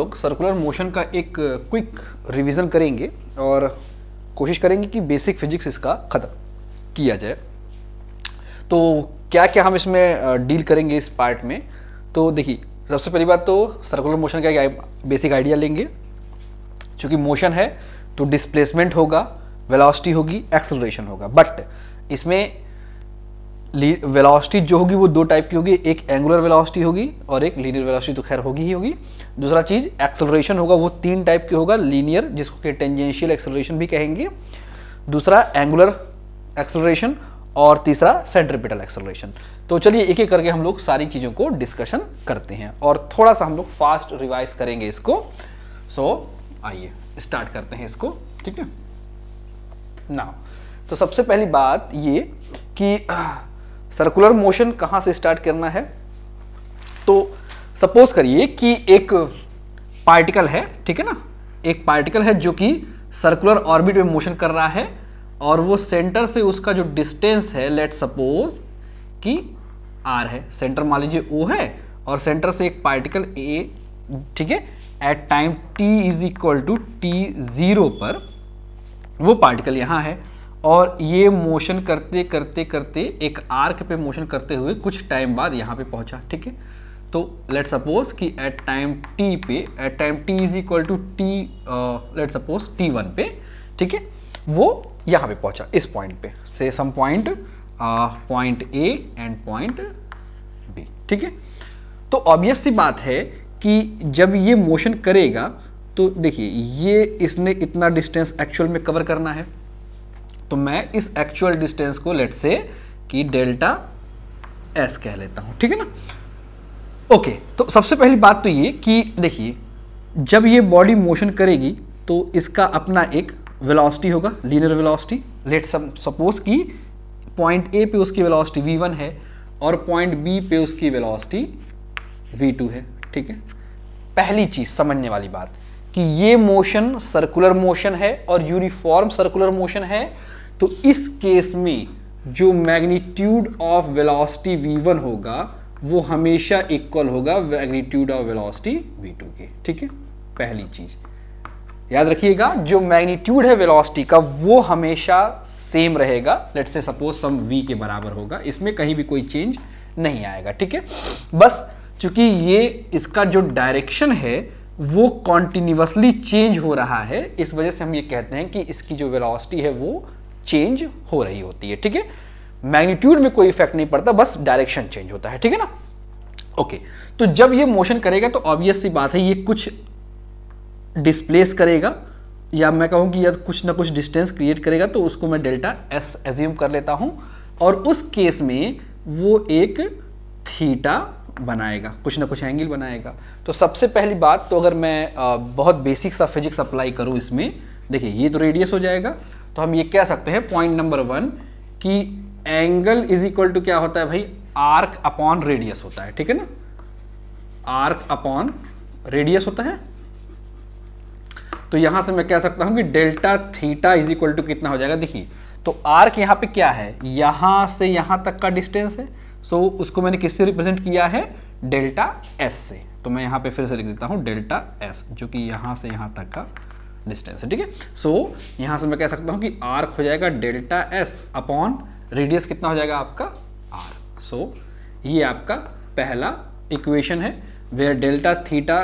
लोग circular motion का एक क्विक रिवीजन करेंगे और कोशिश करेंगे कि बेसिक फिजिक्स इसका ख़त्म किया जाए। तो क्या क्या हम इसमें डील करेंगे इस पार्ट में। तो देखिए, सबसे पहली बात तो सर्कुलर मोशन का एक बेसिक आइडिया लेंगे। चूँकि मोशन है तो डिस्प्लेसमेंट होगा, वेलोसिटी होगी, एक्सेलरेशन होगा। बट इसमें वेलोसिटी जो होगी वो दो टाइप की होगी, एक एंगुलर वेलोसिटी होगी और एक लीनियर वेलोसिटी तो खैर होगी ही होगी। दूसरा चीज़ एक्सेलरेशन होगा, वो तीन टाइप की होगा, लीनियर जिसको कि टेंजेंशियल एक्सेलरेशन भी कहेंगे, दूसरा एंगुलर एक्सेलरेशन और तीसरा सेंट्रीपिटल एक्सेलरेशन। तो चलिए एक एक करके हम लोग सारी चीज़ों को डिस्कशन करते हैं और थोड़ा सा हम लोग फास्ट रिवाइज करेंगे इसको। सो आइए स्टार्ट करते हैं इसको, ठीक है ना। तो सबसे पहली बात ये कि सर्कुलर मोशन कहाँ से स्टार्ट करना है। तो सपोज करिए कि एक पार्टिकल है, ठीक है ना, एक पार्टिकल है जो कि सर्कुलर ऑर्बिट में मोशन कर रहा है और वो सेंटर से उसका जो डिस्टेंस है, लेट सपोज कि r है, सेंटर मान लीजिए O है और सेंटर से एक पार्टिकल A, ठीक है, at time t is equal to t0 पर वो पार्टिकल यहाँ है और ये मोशन करते करते करते एक आर्क पे मोशन करते हुए कुछ टाइम बाद यहाँ पे पहुँचा, ठीक है। तो लेट सपोज कि एट टाइम t पे, at time t is equal to t let suppose t1 पे, ठीक है, वो यहाँ पे पहुँचा इस पॉइंट पे, say some point point A and point B, ठीक है। तो ऑब्वियस सी बात है कि जब ये मोशन करेगा तो देखिए ये इसने इतना डिस्टेंस एक्चुअल में कवर करना है, तो मैं इस एक्चुअल डिस्टेंस को लेट से कि डेल्टा S कह लेता हूं, ठीक है ना। ओके, तो सबसे पहली बात तो ये कि देखिए जब ये बॉडी मोशन करेगी तो इसका अपना एक वेलोसिटी होगा, लीनियर वेलोसिटी। लेट सपोज कि पॉइंट A पे उसकी वेलोसिटी v1 है और पॉइंट B पे उसकी वेलोसिटी v2 है, ठीक है। पहली चीज समझने वाली बात कि ये मोशन सर्कुलर मोशन है और यूनिफॉर्म सर्कुलर मोशन है, तो इस केस में जो मैग्नीट्यूड ऑफ वेलोसिटी v1 होगा वो हमेशा इक्वल होगा मैग्नीट्यूड ऑफ वेलोसिटी v2 के, ठीक है। पहली चीज याद रखिएगा, जो मैग्नीट्यूड है वेलोसिटी का वो हमेशा सेम रहेगा, लेट से सपोज सम v के बराबर होगा, इसमें कहीं भी कोई चेंज नहीं आएगा, ठीक है। बस चूंकि ये इसका जो डायरेक्शन है वो कॉन्टिन्यूसली चेंज हो रहा है, इस वजह से हम ये कहते हैं कि इसकी जो वेलोसिटी है वो चेंज हो रही होती है, ठीक है। मैग्नीट्यूड में कोई इफेक्ट नहीं पड़ता, बस डायरेक्शन चेंज होता है, ठीक है ना। ओके, तो जब ये मोशन करेगा तो ऑब्वियस सी बात है ये कुछ डिस्प्लेस करेगा, या मैं कहूं कि यह कुछ ना कुछ डिस्टेंस क्रिएट करेगा, तो उसको मैं डेल्टा S एज्यूम कर लेता हूं और उस केस में वो एक थीटा बनाएगा, कुछ ना कुछ एंगल बनाएगा। तो सबसे पहली बात तो अगर मैं बहुत बेसिक सा फिजिक्स अप्लाई करूं इसमें, देखिए ये तो रेडियस हो जाएगा, तो हम ये कह सकते हैं पॉइंट नंबर 1 कि एंगल इज इक्वल टू क्या होता है भाई, आर्क अपॉन रेडियस होता है, ठीक है ना। आर्क अपॉन रेडियस होता है, तो यहां से मैं कह सकता हूं कि delta theta is equal to कितना हो जाएगा। देखिए तो आर्क यहां पे क्या है, यहां से यहां तक का डिस्टेंस है, सो उसको मैंने किससे रिप्रेजेंट किया है, डेल्टा S से। तो मैं यहां पे फिर से लिख देता हूं डेल्टा S, जो कि यहां से यहां तक का डिस्टेंस है, ठीक है। सो यहां से मैं कह सकता हूं कि आर्क हो जाएगा डेल्टा S अपॉन रेडियस कितना हो जाएगा आपका R। सो ये आपका पहला इक्वेशन है where delta theta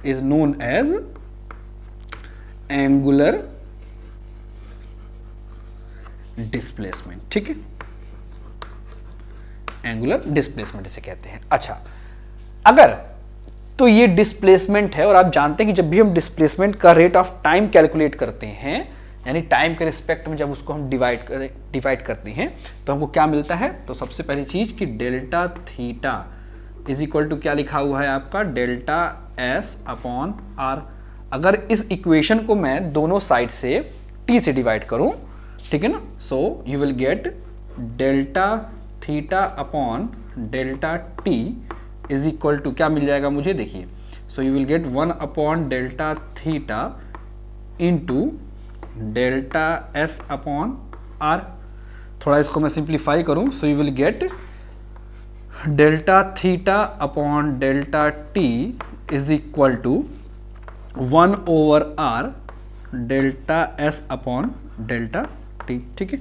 is known as angular displacement, ठीक है, एंगुलर डिस्प्लेसमेंट इसे कहते हैं। अच्छा, अगर तो ये डिस्प्लेसमेंट है और आप जानते हैं कि जब भी हम डिस्प्लेसमेंट का रेट ऑफ टाइम कैलकुलेट करते हैं, यानी टाइम के रिस्पेक्ट में जब उसको हम डिवाइड करते हैं तो हमको क्या मिलता है। तो सबसे पहली चीज कि delta theta is equal to क्या लिखा हुआ है आपका, डेल्टा S अपॉन R। अगर इस इक्वेशन को मैं दोनों साइड से t से डिवाइड करूं, ठीक है ना, so you will get delta theta upon delta t is equal to क्या मिल जाएगा मुझे, देखिए, so you will get 1 upon delta theta into delta S upon R। थोड़ा इसको मैं सिंप्लीफाई करूं, so you will get delta theta upon delta t is equal to 1/r delta S upon delta T, ठीक है।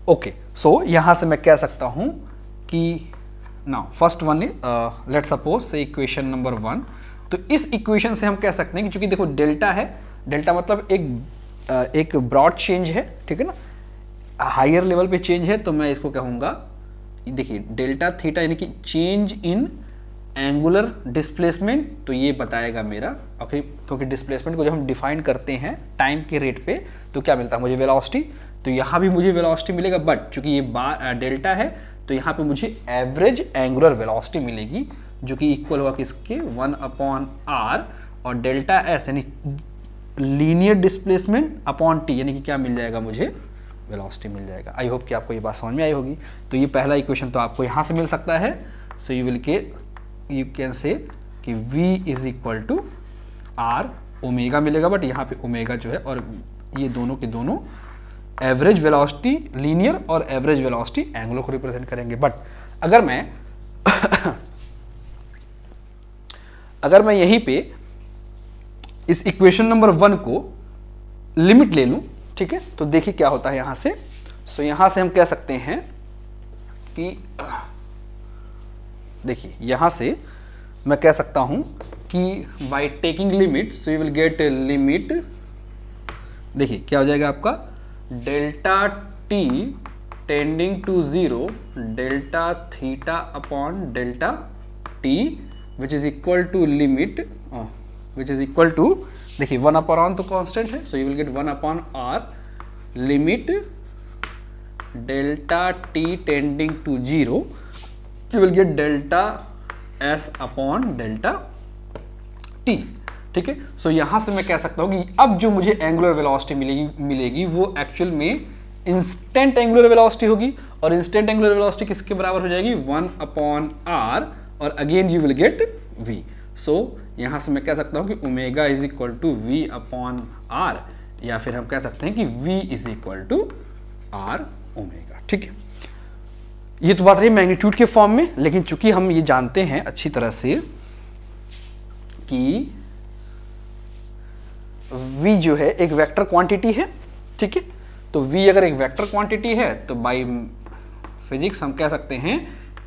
Okay, सो यहां से मैं कह सकता हूं कि now first one is let suppose से इक्वेशन नंबर 1। तो इस इक्वेशन से हम कह सकते हैं कि चूंकि देखो डेल्टा है, डेल्टा मतलब एक ब्रॉड चेंज है, ठीक है ना, हायर लेवल पे चेंज है, तो मैं इसको कहूंगा, देखिए डेल्टा थीटा यानी कि चेंज इन एंगुलर डिस्प्लेसमेंट, तो ये बताएगा मेरा, ओके, क्योंकि डिस्प्लेसमेंट को जब हम डिफाइन करते हैं टाइम के रेट पे तो क्या मिलता है मुझे, वेलोसिटी। तो यहाँ भी मुझे वेलोसिटी मिलेगा, बट चूंकि ये डेल्टा है तो यहाँ पे मुझे एवरेज एंगुलर वेलोसिटी मिलेगी, जो कि इक्वल होगा किसके, 1/r, और डेल्टा एस यानी लीनियर डिस्प्लेसमेंट अपॉन टी, यानी कि क्या मिल जाएगा मुझे, वेलोसिटी मिल जाएगा। आई होप कि आपको ये बात समझ में आई होगी। तो ये पहला इक्वेशन तो आपको यहाँ से मिल सकता है। सो यू कैन से कि v is equal to R omega मिलेगा, बट यहाँ पे ओमेगा जो है, और ये दोनों के दोनों एवरेज वेलोसिटी लीनियर और एवरेज वेलोसिटी एंगुलर को रिप्रेजेंट करेंगे। बट अगर मैं अगर मैं यहीं पे इस इक्वेशन नंबर 1 को लिमिट ले लूं, ठीक है, तो देखिए क्या होता है यहां से। सो यहां से हम कह सकते हैं कि देखिए यहां से मैं कह सकता हूं कि by taking limit, so you will get limit, देखिए क्या हो जाएगा आपका, delta T tending to 0 delta theta upon delta T which is equal to limit, which is equal to, देखिए 1/r तो कांस्टेंट है, so you will get 1/r limit delta T tending to 0, you will get delta S upon delta T, ठीक है। सो यहां से मैं कह सकता हूं कि अब जो मुझे एंगुलर वेलोसिटी मिलेगी वो एक्चुअल में इंस्टेंट एंगुलर वेलोसिटी होगी, और इंस्टेंट एंगुलर वेलोसिटी किसके बराबर हो जाएगी, 1/r, और again you will get v। सो यहां से मैं कह सकता हूं कि omega is equal to v/r, या फिर हम कह सकते हैं कि v is equal to r omega, ठीक है। ये तो बात रही मैग्नीट्यूड के फॉर्म में, लेकिन चूंकि हम ये जानते हैं अच्छी तरह से कि v जो है एक वेक्टर क्वांटिटी है, ठीक है। तो v अगर एक वेक्टर क्वांटिटी है तो बाय फिजिक्स हम कह सकते हैं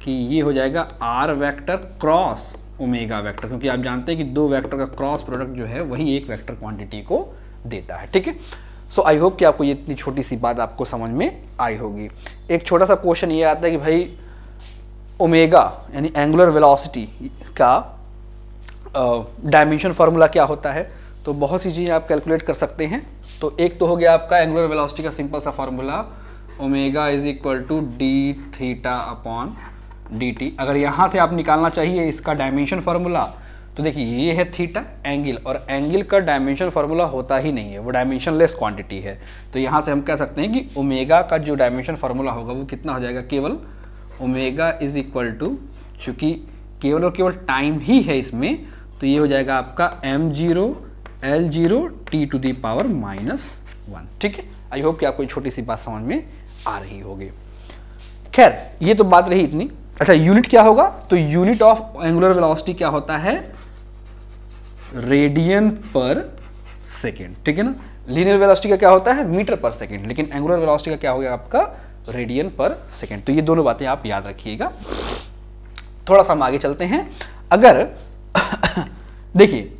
कि ये हो जाएगा r vector cross omega vector, क्योंकि आप जानते हैं कि दो वेक्टर का क्रॉस प्रोडक्ट जो है वही एक वेक्टर क्वांटिटी को देता है, ठीक है। सो आई होप कि आपको ये इतनी छोटी सी बात आपको समझ में आई होगी। एक छोटा सा क्वेश्चन ये आता है कि भाई ओमेगा यानी एंगुलर वेलोसिटी का डायमेंशन फार्मूला क्या होता है। तो बहुत सी चीज़ें आप कैलकुलेट कर सकते हैं। तो एक तो हो गया आपका एंगुलर वेलोसिटी का सिंपल सा formula, omega is equal to D theta upon D T. अगर यहाँ से आप निकालना चाहिए इसका डायमेंशन फार्मूला, तो देखिए ये है थीटा एंगल, और एंगल का डायमेंशन फार्मूला होता ही नहीं है, वो डायमेंशनलेस क्वांटिटी है। तो यहाँ से हम कह सकते हैं कि ओमेगा का जो डायमेंशन फार्मूला होगा वो कितना हो जाएगा, केवल ओमेगा इज इक्वल टू, चूँकि केवल और केवल टाइम ही है इसमें, तो ये हो जाएगा आपका m0 L0 t to the power -1, ठीक है। आई होप कि आपको छोटी सी बात समझ में आ रही होगी। खैर ये तो बात रही इतनी। अच्छा यूनिट क्या होगा, तो यूनिट ऑफ एंगुलर वेलोसिटी क्या होता है, रेडियन पर सेकेंड, ठीक है ना। लीनियर वेलोसिटी का क्या होता है, मीटर पर सेकेंड, लेकिन एंगुलर वेलोसिटी का क्या हो गया आपका, रेडियन पर सेकेंड। तो ये दोनों बातें आप याद रखिएगा। थोड़ा सा हम आगे चलते हैं। अगर देखिए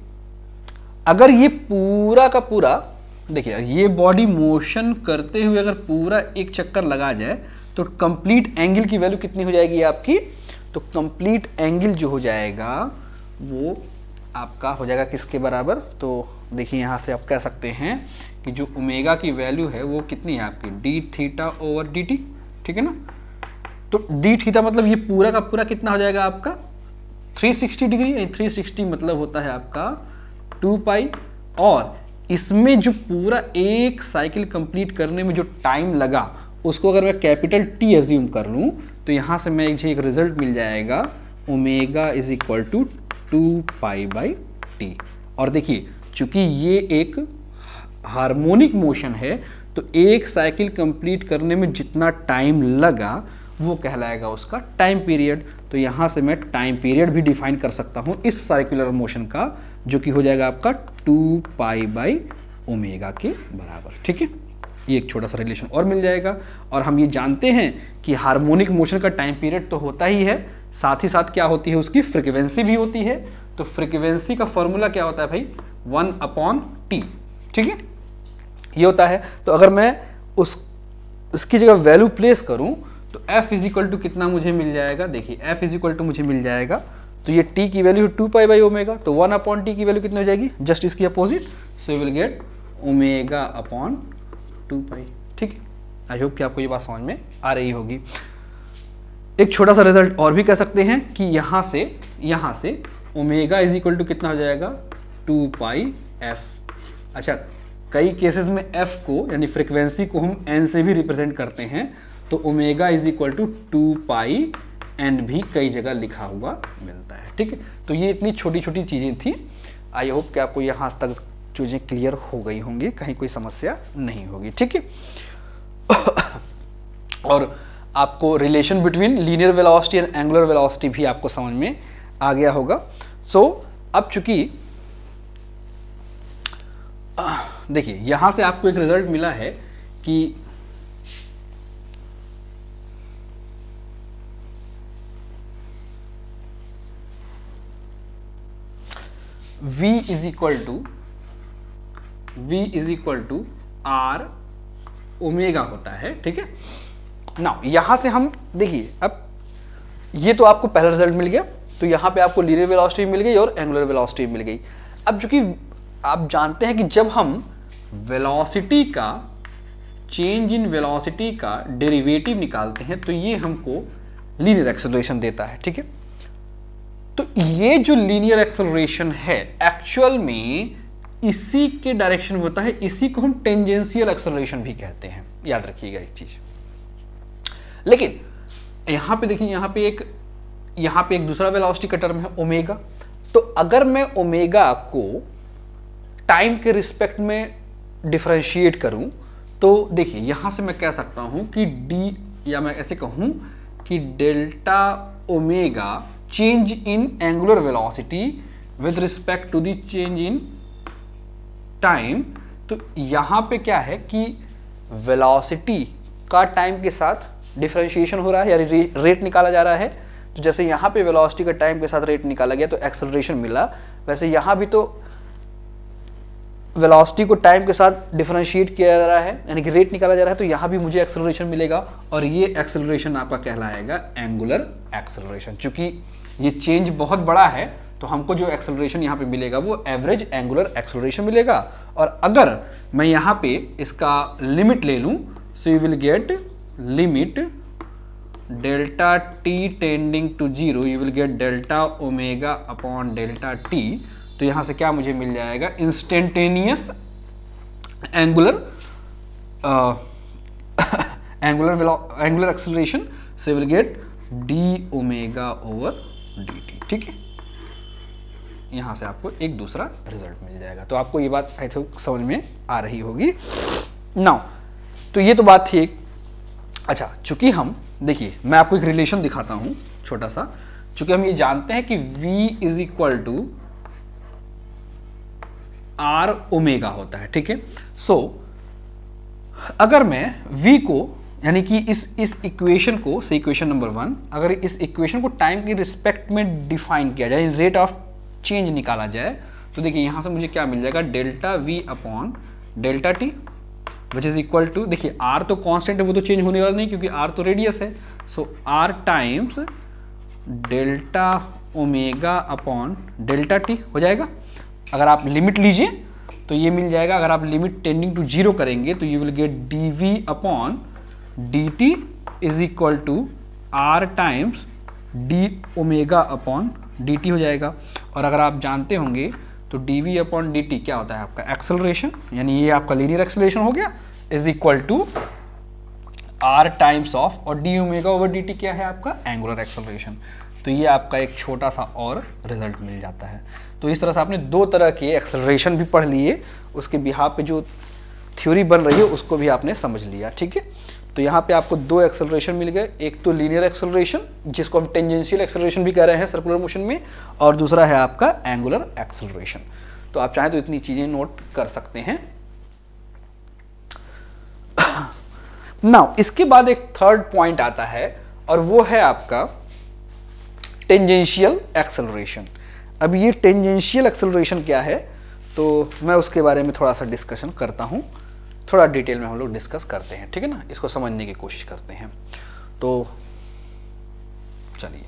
अगर ये पूरा का पूरा, देखिए ये बॉडी मोशन करते हुए अगर पूरा एक चक्कर लगा जाए तो कंप्लीट एंगल की वैल्यू कितनी हो जाएगी आपकी, तो कंप्लीट एंगल जो हो जाएगा वो आपका हो जाएगा किसके बराबर, तो देखिए यहाँ से आप कह सकते हैं कि जो ओमेगा की वैल्यू है वो कितनी है आपकी, D theta over D T, ठीक है ना। तो डी थीटा मतलब ये पूरा का पूरा कितना हो जाएगा आपका 360 डिग्री, 360 मतलब होता है आपका 2 पाई, और इसमें जो पूरा एक साइकिल कंप्लीट करने में जो टाइम लगा उसको अगर मैं कैपिटल टी एज्यूम कर लूँ तो यहाँ से मैं एक रिजल्ट मिल जाएगा, omega is equal to 2 pi by T. और देखिए चूंकि ये एक हार्मोनिक मोशन है तो एक साइकिल कंप्लीट करने में जितना टाइम लगा वो कहलाएगा उसका टाइम पीरियड। तो यहाँ से मैं टाइम पीरियड भी डिफाइन कर सकता हूँ इस सर्कुलर मोशन का, जो कि हो जाएगा आपका 2π/ω के बराबर। ठीक है, ये एक छोटा सा रिलेशन और मिल जाएगा। और हम ये जानते हैं कि हार्मोनिक मोशन का टाइम पीरियड तो होता ही है, साथ ही साथ क्या होती है, उसकी फ्रीक्वेंसी भी होती है। तो फ्रीक्वेंसी का फॉर्मूला क्या होता है भाई, 1/t। ठीक है, ये होता है। तो अगर मैं इसकी जगह वैल्यू प्लेस करूं तो f इज इक्वल टू कितना मुझे मिल जाएगा, देखिए f इज इक्वल टू मुझे मिल जाएगा, तो ये t की वैल्यू 2π/ω, तो 1/t की वैल्यू कितनी हो जाएगी, जस्ट इसकी opposite, so you will get ω/2π। ठीक है, आई होप कि आपको ये बात समझ में आ रही होगी। एक छोटा सा रिजल्ट और भी कह सकते हैं कि यहाँ से ओमेगा इज इक्वल टू कितना हो जाएगा, 2πf। अच्छा, कई केसेस में f को यानी फ्रीक्वेंसी को हम n से भी रिप्रेजेंट करते हैं, तो omega is equal to 2πn भी कई जगह लिखा हुआ मिलता है। ठीक है, तो ये इतनी छोटी छोटी चीज़ें थी। आई होप कि आपको यहाँ तक चीज़ें क्लियर हो गई होंगी, कहीं कोई समस्या नहीं होगी। ठीक है, और आपको relation between linear velocity and angular velocity भी आपको समझ में आ गया होगा। सो अब चूंकि देखिए यहां से आपको एक रिजल्ट मिला है कि v is equal to r omega होता है। ठीक है, नाउ यहां से हम देखिए, अब ये तो आपको पहला रिजल्ट मिल गया, तो यहां पे आपको लीनियर वेलोसिटी मिल गई और एंगुलर वेलोसिटी मिल गई। अब चूंकि आप जानते हैं कि जब हम वेलोसिटी का, चेंज इन वेलोसिटी का डेरिवेटिव निकालते हैं तो ये हमको लीनियर एक्सेलरेशन देता है। ठीक है, तो ये जो लीनियर एक्सेलरेशन है एक्चुअल में इसी के डायरेक्शन में होता है, इसी को हम टेंजेंशियल एक्सेलरेशन भी कहते हैं, याद रखिएगा एक चीज। लेकिन यहां पे देखिए, यहां पे एक दूसरा वेलोसिटी का टर्म है ओमेगा। तो अगर मैं ओमेगा को टाइम के रिस्पेक्ट में डिफरेंशिएट करूं तो देखिए यहां से मैं कह सकता हूं कि डी, या मैं ऐसे कहूं कि delta omega change in angular velocity with respect to the change in time. तो यहां पे क्या है कि वेलोसिटी का टाइम के साथ डिफरेंशिएशन हो रहा है, यानी रेट निकाला जा रहा है। तो जैसे यहां पे वेलोसिटी का टाइम के साथ रेट निकाला गया तो एक्सेलरेशन मिला, वैसे यहां भी तो वेलोसिटी को टाइम के साथ डिफरेंशिएट किया जा रहा है, यानी कि रेट निकाला जा रहा है, तो यहां भी मुझे एक्सेलरेशन मिलेगा। और ये एक्सेलरेशन आपका कहलाएगा एंगुलर एक्सेलरेशन। चूंकि ये चेंज बहुत बड़ा है तो हमको जो एक्सेलरेशन यहाँ पे मिलेगा वो एवरेज एंगुलर एक्सेलरेशन मिलेगा। और अगर मैं यहाँ पे इसका लिमिट ले लूँ, so you will get limit delta T tending to 0, you will get delta omega upon delta T. तो यहाँ से क्या मुझे मिल जाएगा, instantaneous angular acceleration, so you will get D omega over D T. ठीक है, यहां से आपको एक दूसरा रिजल्ट मिल जाएगा। तो आपको ये बात आई थिंक समझ में आ रही होगी। नाउ तो ये तो बात थी एक। अच्छा, चूंकि हम देखिए, मैं आपको एक रिलेशन दिखाता हूं छोटा सा। चूंकि हम ये जानते हैं कि v is equal to r omega होता है। ठीक है, सो अगर मैं v को, यानी कि इस इक्वेशन को, से इक्वेशन नंबर 1, अगर इस इक्वेशन को टाइम की रिस्पेक्ट में डिफाइन किया जाए, रेट ऑफ चेंज निकाला जाए, तो देखिए यहां से मुझे क्या मिल जाएगा, delta v upon delta T which is equal to, देखिए r तो कांस्टेंट है, वो तो चेंज होने वाला नहीं क्योंकि r तो रेडियस है। सो r times delta omega upon delta T हो जाएगा। अगर आप लिमिट लीजिए तो ये मिल जाएगा। अगर आप लिमिट टेंडिंग टू 0 करेंगे तो you will get dv upon dt is equal to r times d omega upon dt हो जाएगा। और अगर आप जानते होंगे तो dv अपॉन dt क्या होता है आपका एक्सेलरेशन, यानी ये आपका लीनियर एक्सेलरेशन हो गया, is equal to r times of, और d ओमेगा ओवर dt क्या है आपका एंगुलर एक्सेलरेशन। तो ये आपका एक छोटा सा और रिजल्ट मिल जाता है। तो इस तरह से आपने दो तरह के एक्सेलरेशन भी पढ़ लिए, उसके बिहाफ पे जो थ्योरी बन रही है उसको भी आपने समझ लिया। ठीक है, तो यहाँ पे आपको दो एक्सेलरेशन मिल गए, एक तो लीनियर एक्सेलरेशन जिसको हम टेंजेंशियल एक्सेलरेशन भी कह रहे हैं सर्कुलर मोशन में, और दूसरा है आपका एंगुलर एक्सेलरेशन। तो आप चाहें तो इतनी चीजें नोट कर सकते हैं। नाउ इसके बाद एक थर्ड पॉइंट आता है और वो है आपका टेंजेंशियल एक्सेलरेशन। अब ये टेंजेंशियल एक्सेलरेशन क्या है, तो मैं उसके बारे में थोड़ा सा डिस्कशन करता हूं, थोड़ा डिटेल में हम लोग डिस्कस करते हैं, ठीक है ना, इसको समझने की कोशिश करते हैं। तो चलिए,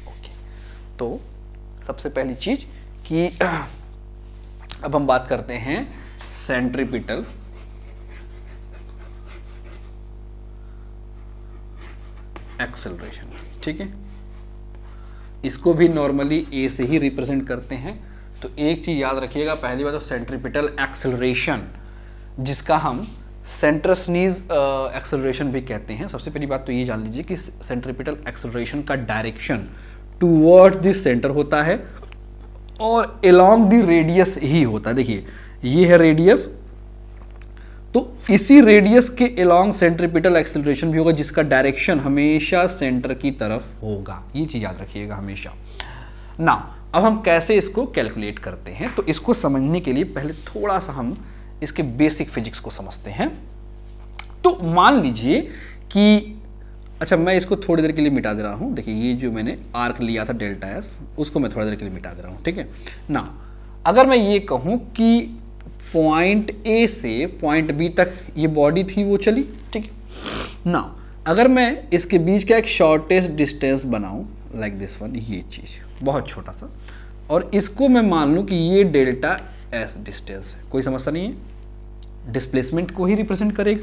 ओके, तो सबसे पहली चीज कि अब हम बात करते हैं सेंट्रीपिटल एक्सेलरेशन, ठीक है। इसको भी नॉर्मली ए से ही रिप्रेजेंट करते हैं। तो एक चीज याद रखिएगा, पहली बात तो सेंट्रीपिटल एक्सेलरेशन जिसका हम सेंट्रसनीज एक्सेलरेशन भी कहते हैं। सबसे पहली बात तो ये जान लीजिए कि सेंट्रीपिटल एक्सेलरेशन का डायरेक्शन टूवर्ड्स द सेंटर होता है और अलोंग द रेडियस ही होता है। देखिए ये है रेडियस, तो इसी रेडियस के अलोंग सेंट्रीपिटल एक्सेलरेशन भी होगा जिसका डायरेक्शन हमेशा सेंटर की तरफ होगा। ये चीज याद रखिएगा हमेशा ना। अब हम कैसे इसको कैलकुलेट करते हैं, तो इसको समझने के लिए पहले थोड़ा सा हम इसके बेसिक फिजिक्स को समझते हैं। तो मान लीजिए कि अच्छा, मैं इसको थोड़ी देर के लिए मिटा दे रहा हूं। देखिए ये जो मैंने आर्क लिया था डेल्टा एस, उसको मैं थोड़ी देर के लिए मिटा दे रहा हूं, ठीक है ना। अगर मैं ये कहूं कि पॉइंट ए से पॉइंट बी तक ये बॉडी थी, वो चली, ठीक है ना। अगर मैं इसके बीच का एक शॉर्टेस्ट डिस्टेंस बनाऊं लाइक दिस वन, ये चीज बहुत छोटा सा, और इसको मैं मान लूं कि ये डेल्टा एस डिस्टेंस है, कोई समस्या नहीं है, डिस्प्लेसमेंट को ही रिप्रेजेंट करेगा।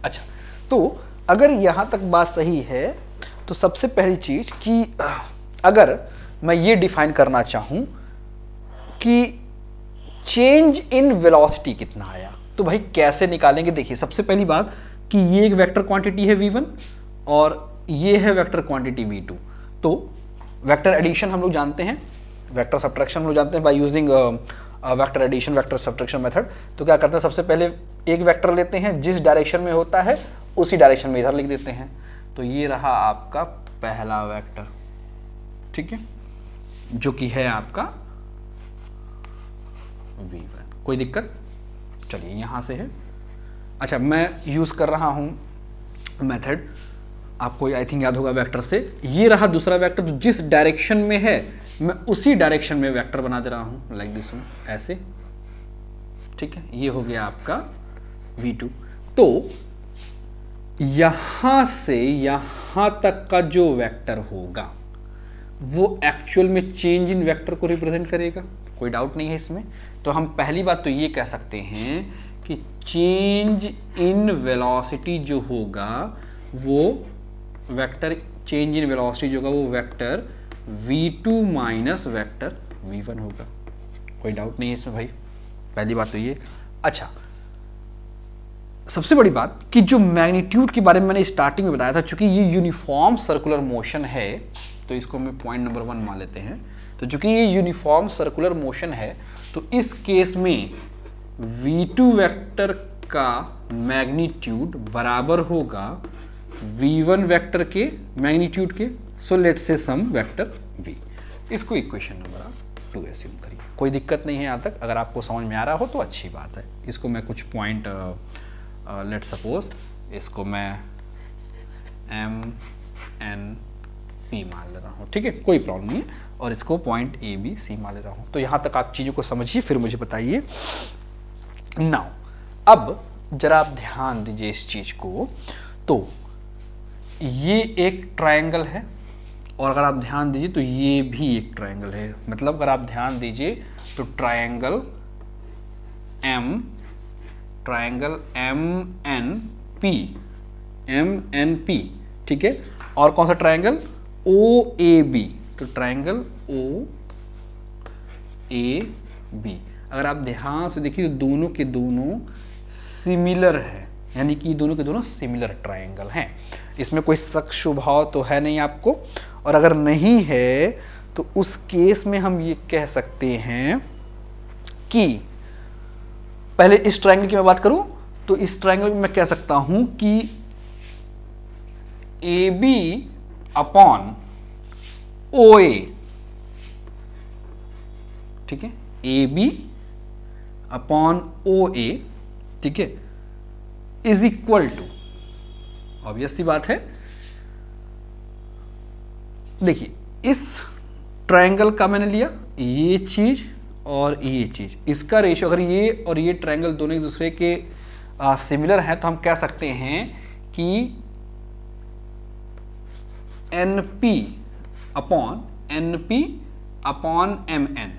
अच्छा, तो अगर यहां तक बात सही है तो सबसे पहली चीज कि अगर मैं ये डिफाइन करना चाहूं कि चेंज इन वेलोसिटी कितना आया, तो भाई कैसे निकालेंगे। देखिए सबसे पहली बात कि ये एक वेक्टर क्वांटिटी है v1 और ये है वेक्टर क्वांटिटी v2। तो वेक्टर एडिशन हम लोग जानते हैं, वेक्टर सब्ट्रैक्शन हम लोग जानते हैं by using vector addition vector subtraction method. तो क्या करते हैं, सबसे पहले एक वेक्टर लेते हैं, जिस डायरेक्शन में होता है उसी डायरेक्शन में इधर लिख देते हैं। तो ये रहा आपका पहला वेक्टर, ठीक है, जो कि है आपका v1। कोई दिक्कत, चलिए यहां से है। अच्छा, मैं यूज कर रहा हूं मेथड, आपको आई थिंक याद होगा वेक्टर से। ये रहा दूसरा वेक्टर, तो जिस डायरेक्शन में है मैं उसी डायरेक्शन में वेक्टर बना दे रहा हूं लाइक दिस वन, ऐसे, ठीक है। ये हो गया आपका v2। तो यहां से यहां तक का जो वेक्टर होगा वो एक्चुअल में चेंज इन वेक्टर को रिप्रेजेंट करेगा, कोई डाउट नहीं है इसमें। तो हम पहली बात तो ये कह सकते हैं कि चेंज इन वेलोसिटी जो होगा वो वेक्टर चेंज इन वेलोसिटी जो होगा वो vector v2 minus vector v1 होगा, कोई डाउट नहीं है इसमें भाई, पहली बात तो ये। अच्छा, सबसे बड़ी बात कि जो मैग्नीट्यूड के बारे में मैंने स्टार्टिंग में बताया था, चूंकि ये यूनिफॉर्म सर्कुलर मोशन है तो इसको हम पॉइंट नंबर 1 मान लेते हैं। तो चूंकि ये यूनिफॉर्म सर्कुलर मोशन है तो इस केस में v2 वेक्टर का मैग्नीट्यूड बराबर होगा v1 वेक्टर के मैग्नीट्यूड के। So let's say some vector v, इसको इक्वेशन नंबर 2 एज्यूम करिए, कोई दिक्कत नहीं है यहाँ तक। अगर आपको समझ में आ रहा हो तो अच्छी बात है। इसको मैं कुछ पॉइंट लेट्स सपोज इसको मैं m,n,p मान ले रहा हूँ, ठीक है, कोई प्रॉब्लम नहीं है, और इसको पॉइंट a b c मान ले रहा हूँ। तो यहाँ तक आप चीज़ों को समझिए, फिर मुझे बताइए। नाउ अब जरा आप ध्यान दीजिए इस चीज को। तो ये एक ट्रायंगल है और अगर आप ध्यान दीजिए तो ये भी एक ट्रायंगल है। मतलब अगर आप ध्यान दीजिए तो ट्रायंगल MNP, ठीक है, और कौन सा ट्रायंगल OAB, तो ट्रायंगल OAB अगर आप ध्यान से देखिए तो दोनों के दोनों सिमिलर है, यानी कि दोनों के दोनों सिमिलर ट्रायंगल हैं। इसमें कोई शक शुभाव तो है नहीं आपको, और अगर नहीं है तो उस केस में हम ये कह सकते हैं कि पहले इस ट्रायंगल की मैं बात करूं तो इस ट्रायंगल में मैं कह सकता हूं कि ए बी अपॉन ओ ए, ठीक है, ए बी अपॉन ओ ए, ठीक है, इज इक्वल टू, ऑब्वियस सी बात है, देखिए इस ट्रायंगल का मैंने लिया ये चीज और ये चीज, इसका रेशियो, अगर ये और ये ट्रायंगल दोनों एक दूसरे के सिमिलर हैं तो हम कह सकते हैं कि NP अपॉन MN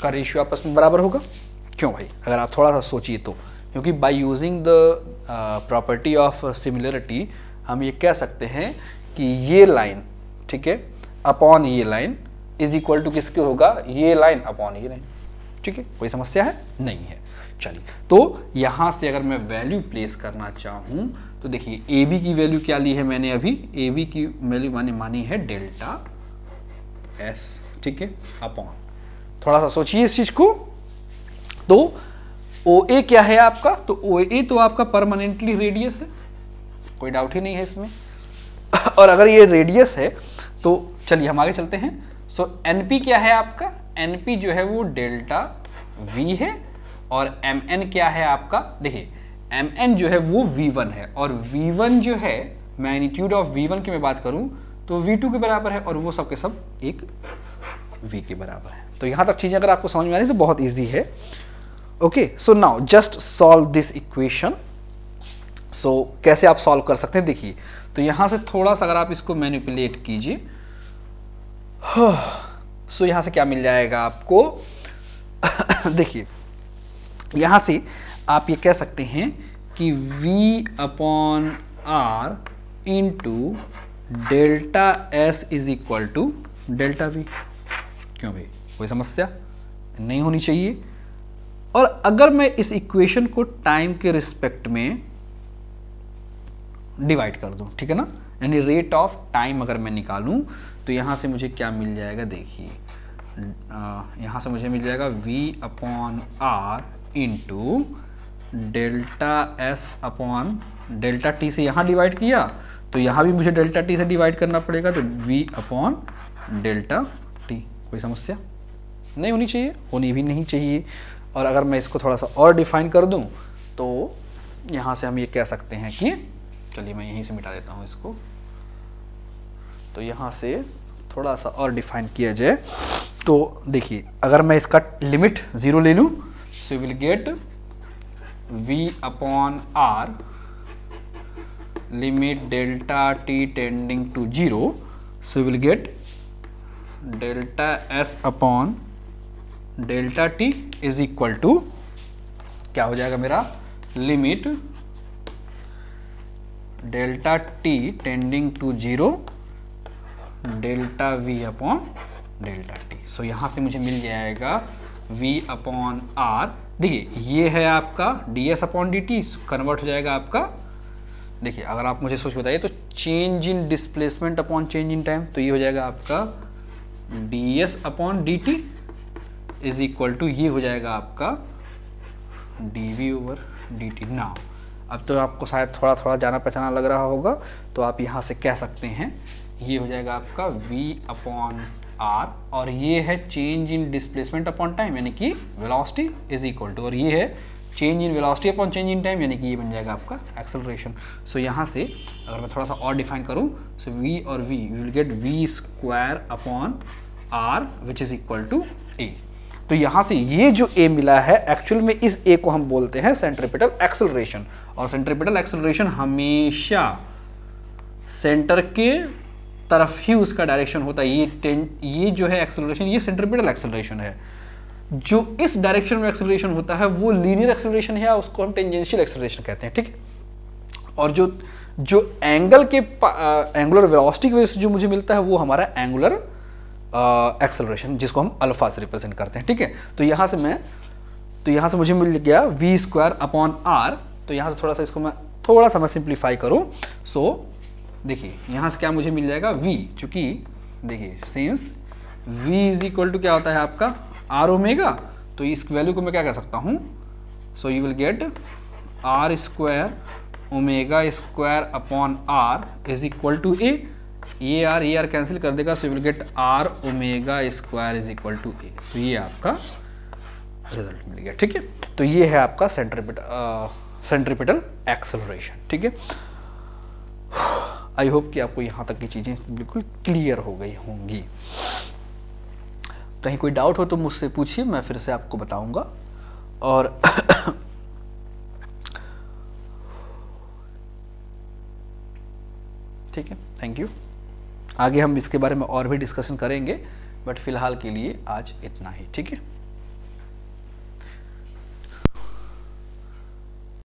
का रेशियो आपस में बराबर होगा। क्यों भाई, अगर आप थोड़ा सा सोचिए तो, क्योंकि by using the property of similarity हम ये कह सकते हैं कि ये लाइन, ठीक है, अपॉन ये लाइन इज इक्वल टू किसके होगा, ये लाइन अपॉन ये लाइन, ठीक है, कोई समस्या है नहीं है। चलिए, तो यहां से अगर मैं वैल्यू प्लेस करना चाहूं तो देखिए ए बी की वैल्यू क्या ली है मैंने अभी, ए बी की वैल्यू मैंने मानी है डेल्टा एस, ठीक है, अपॉन, थोड़ा सा सोचिए इस चीज को, तो ओ ए क्या है आपका, तो ओ ए तो आपका परमानेंटली रेडियस है, कोई डाउट ही नहीं है इसमें और अगर ये रेडियस है तो चलिए हम आगे चलते हैं। सो NP क्या है आपका, NP जो है वो डेल्टा V है, और MN क्या है आपका, देखिए MN जो है वो V1 है, और V1 जो है मैग्नीट्यूड ऑफ V1 की मैं बात करूं तो V2 के बराबर है, और वो सब के सब एक V के बराबर है। तो यहां तक चीजें अगर आपको समझ में आ रही तो बहुत ईजी है। Okay, so now just solve this equation. So कैसे आप सॉल्व कर सकते हैं, देखिए तो यहां से थोड़ा सा अगर आप इसको मैनिपुलेट कीजिए, सो यहां से क्या मिल जाएगा आपको देखिए यहां से आप ये कह सकते हैं कि V upon R into delta S is equal to delta V। क्यों भाई, कोई समस्या नहीं होनी चाहिए। और अगर मैं इस इक्वेशन को टाइम के रिस्पेक्ट में डिवाइड कर दूं, ठीक है ना, यानी रेट ऑफ टाइम अगर मैं निकालूं तो यहां से मुझे क्या मिल जाएगा, देखिए यहां से मुझे मिल जाएगा V upon R into delta S upon delta T से यहां डिवाइड किया तो यहां भी मुझे डेल्टा T से डिवाइड करना पड़ेगा, तो V अपॉन डेल्टा T। कोई समस्या नहीं होनी चाहिए, होनी भी नहीं चाहिए। और अगर मैं इसको थोड़ा सा और डिफाइन कर दूं तो यहां से हम ये कह सकते हैं कि, चलिए मैं यहीं से मिटा देता हूं इसको, तो यहां से थोड़ा सा और डिफाइन किया जाए तो देखिए अगर मैं इसका लिमिट 0 ले लूं so will get V upon R limit delta T tending to 0, so will get delta S upon delta T is equal to क्या हो जाएगा मेरा, limit delta T tending to 0 delta V upon delta T। So यहां से मुझे मिल जाएगा V upon R, देखिए ये है आपका ds अपॉन dt, कन्वर्ट हो जाएगा आपका, देखिए अगर आप मुझे सोच बताइए तो change in displacement upon change in time, तो ये हो जाएगा आपका ds upon dt is equal to, ये हो जाएगा आपका dv ओवर dt। नाउ अब तो आपको शायद थोड़ा थोड़ा जाना पहचाना लग रहा होगा, तो आप यहाँ से कह सकते हैं ये हो जाएगा आपका v अपॉन r, और ये है change in displacement upon time यानी कि वेलोसिटी इज इक्वल टू, और ये है change in velocity upon change in time यानी कि ये बन जाएगा आपका एक्सेलरेशन। सो यहाँ से अगर मैं थोड़ा सा और डिफाइन करूँ, सो v और v will get v square upon r which is equal to a। तो यहाँ से ये जो a मिला है एक्चुअल में इस a को हम बोलते हैं सेंट्रीपिटल एक्सेलरेशन, और सेंट्रीपिटल एक्सेलरेशन हमेशा सेंटर के तरफ ही उसका डायरेक्शन होता है। ये जो है एक्सेलरेशन, ये सेंट्रीपिटल एक्सेलरेशन है। जो इस डायरेक्शन में एक्सेलरेशन होता है वो लीनियर एक्सेलरेशन है, या उसको हम टेंजेंशियल एक्सेलरेशन कहते हैं, ठीक है। और जो एंगल के एंगुलर वेलोसिटी की वजह से जो मुझे मिलता है वो हमारा एंगुलर एक्सेलरेशन, जिसको हम अल्फा से रिप्रेजेंट करते हैं, ठीक है। तो यहाँ से मुझे मिल गया v स्क्वायर अपॉन r। तो यहाँ से थोड़ा सा मैं सिंप्लीफाई करूँ, सो देखिए यहाँ से क्या मुझे मिल जाएगा v, चूंकि देखिए since v is equal to क्या होता है आपका r ओमेगा, तो इस वैल्यू को मैं क्या कर सकता हूँ, so you will get r square omega square upon r is equal to a, ये आर कैंसिल कर देगा, so you will get r omega square is equal to a. तो ये आपका रिजल्ट मिल गया, ठीक है। तो ये है आपका सेंट्रीपिटल एक्सेलरेशन, ठीक है। आई होप कि आपको यहाँ तक की चीज़ें बिल्कुल क्लियर हो गई होंगी। कहीं कोई डाउट हो तो मुझसे पूछिए, मैं फिर से आपको बताऊंगा। और ठीक है, थैंक यू। आगे हम इसके बारे में और भी डिस्कशन करेंगे, बट फिलहाल के लिए आज इतना ही, ठीक है।